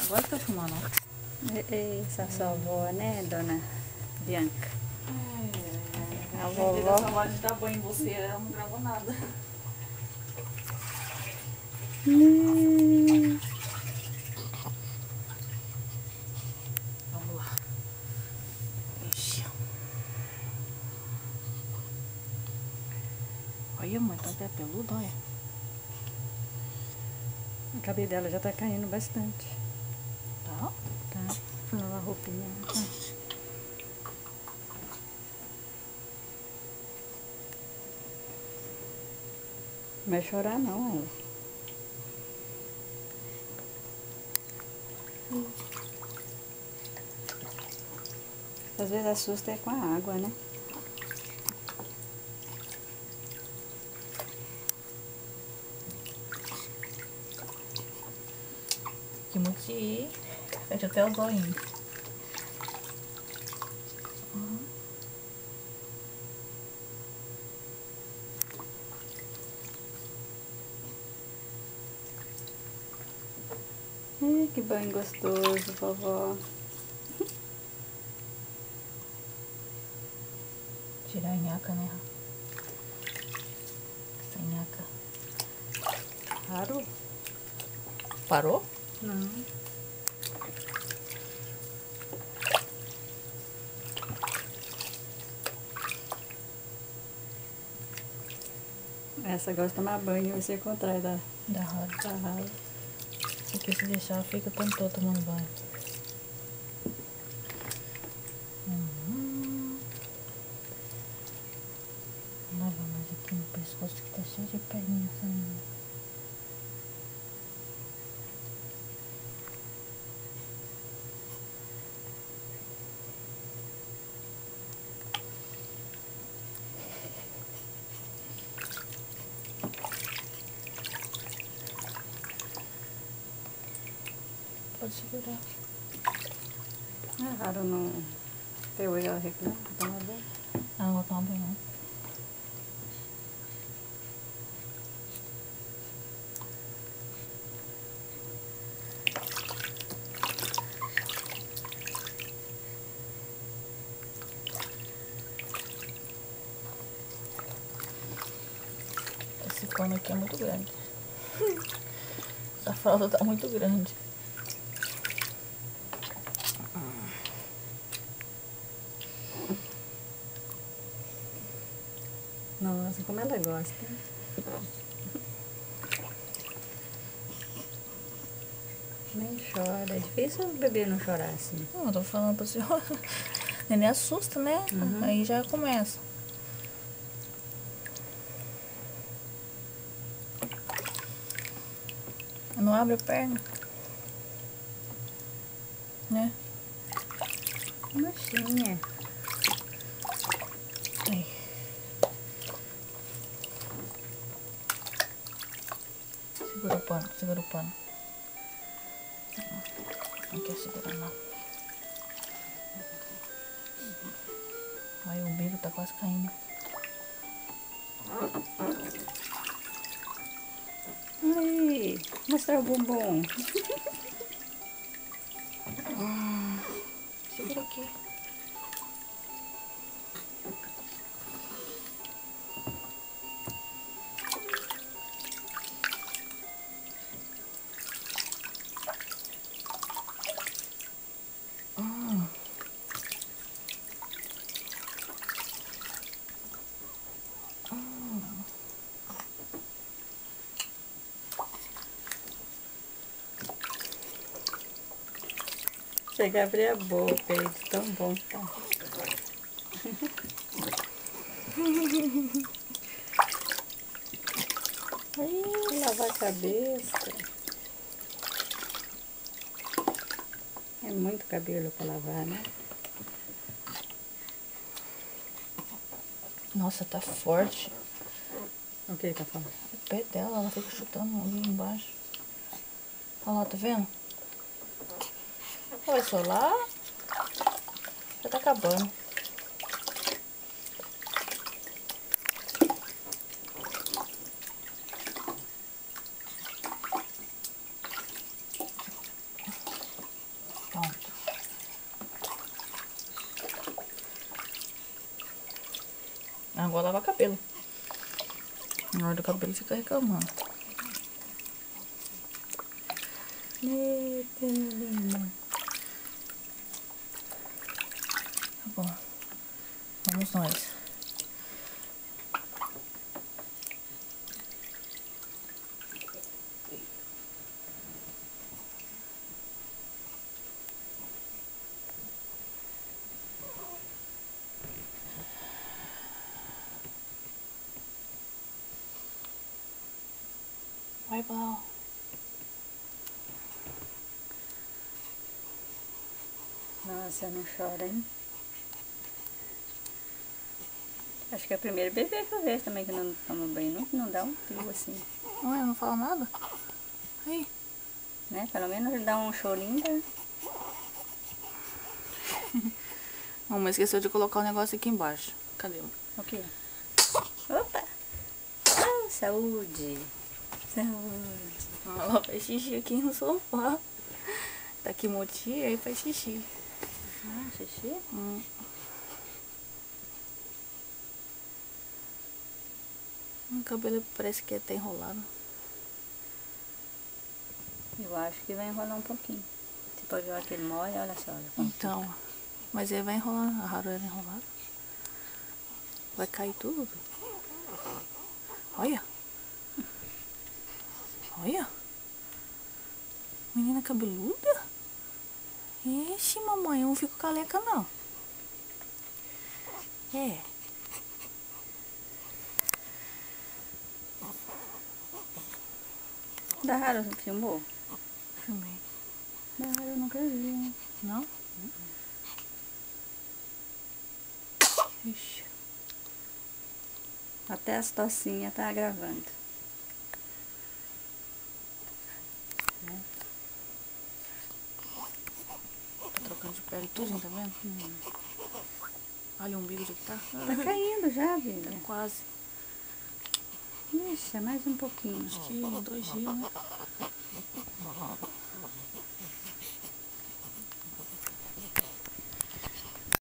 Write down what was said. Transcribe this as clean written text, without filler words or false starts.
Agora que tá fumando, ó. Essa sua avó, né, dona Bianca? A vovó. Essa hora de dar banho em você, ela não gravou nada. Vamos lá. Ixi. Olha, mãe, tá até peludo, olha. O cabelo dela já tá caindo bastante. Tá? Tá. Vou lavar a roupinha. Não vai chorar não, ela. Às vezes assusta é com a água, né? Kimochi. Fecha até os olhinhos. Que banho gostoso, vovó. Tirar a nhaca, né? Essa nhaca. Parou? Parou? Não. Essa gosta de tomar banho, você contrário Da raiva. da raiva. Porque se deixar, fica o tempo todo tomando banho. Lava mais aqui no pescoço que tá cheio de perninha saindo. Pode segurar. É raro não ter o ela reclamar, tomar banho. Ah, não vou tomar banho não. Esse pano aqui é muito grande. Essa fralda tá muito grande. Nossa, como ela gosta. Nem chora. É difícil o bebê não chorar assim. Não, eu tô falando pra senhora. Neném assusta, né? Aí já começa. Não abre a perna. Né? Machinha. Aí. Segura o pano, segura o pano. Não quer segurar não. Aí o umbigo tá quase caindo. Ai, mostrar o bumbum. Segura aqui. Chega a abrir a boca aí, de tão bom que tá. Lavar a cabeça. É muito cabelo pra lavar, né? Nossa, tá forte. O que tá falando? O pé dela, ela fica chutando ali embaixo. Olha lá, tá vendo? Olha só lá. Já tá acabando. Agora lava cabelo. Na hora do cabelo fica reclamando. Eita, linda. Tá bom. Vamos nós. Vai, Blau. Nossa, não chora, hein? Acho que é o primeiro bebê que eu vejo também que não toma banho. Não dá um pio assim, Ué, não fala nada? Aí. né? Pelo menos ele dá um chorinho, tá? Mamãe esqueceu de colocar o negócio aqui embaixo. Cadê? O quê? Opa! Ah, saúde! Saúde! Ela faz xixi aqui no sofá. Tá aqui motia aí faz xixi. Ah, xixi? O cabelo parece que tá enrolado. Eu acho que vai enrolar um pouquinho. Você pode ver que ele molha, olha só. Olha como Então, mas ele vai enrolar. A raro era enrolado. Vai cair tudo. Olha. Olha. Menina cabeluda. Ixi, mamãe, eu não fico careca, não. É. Da Rara, você filmou? Filmei. Da Rara eu nunca vi, hein? Não? Ixi. Até as tocinhas tá gravando. Tá trocando de pele tudo, tá vendo? Olha o umbigo de que tá. Tá caindo já, filha. Quase. Ixi, é mais um pouquinho. Acho que 2 dias, né?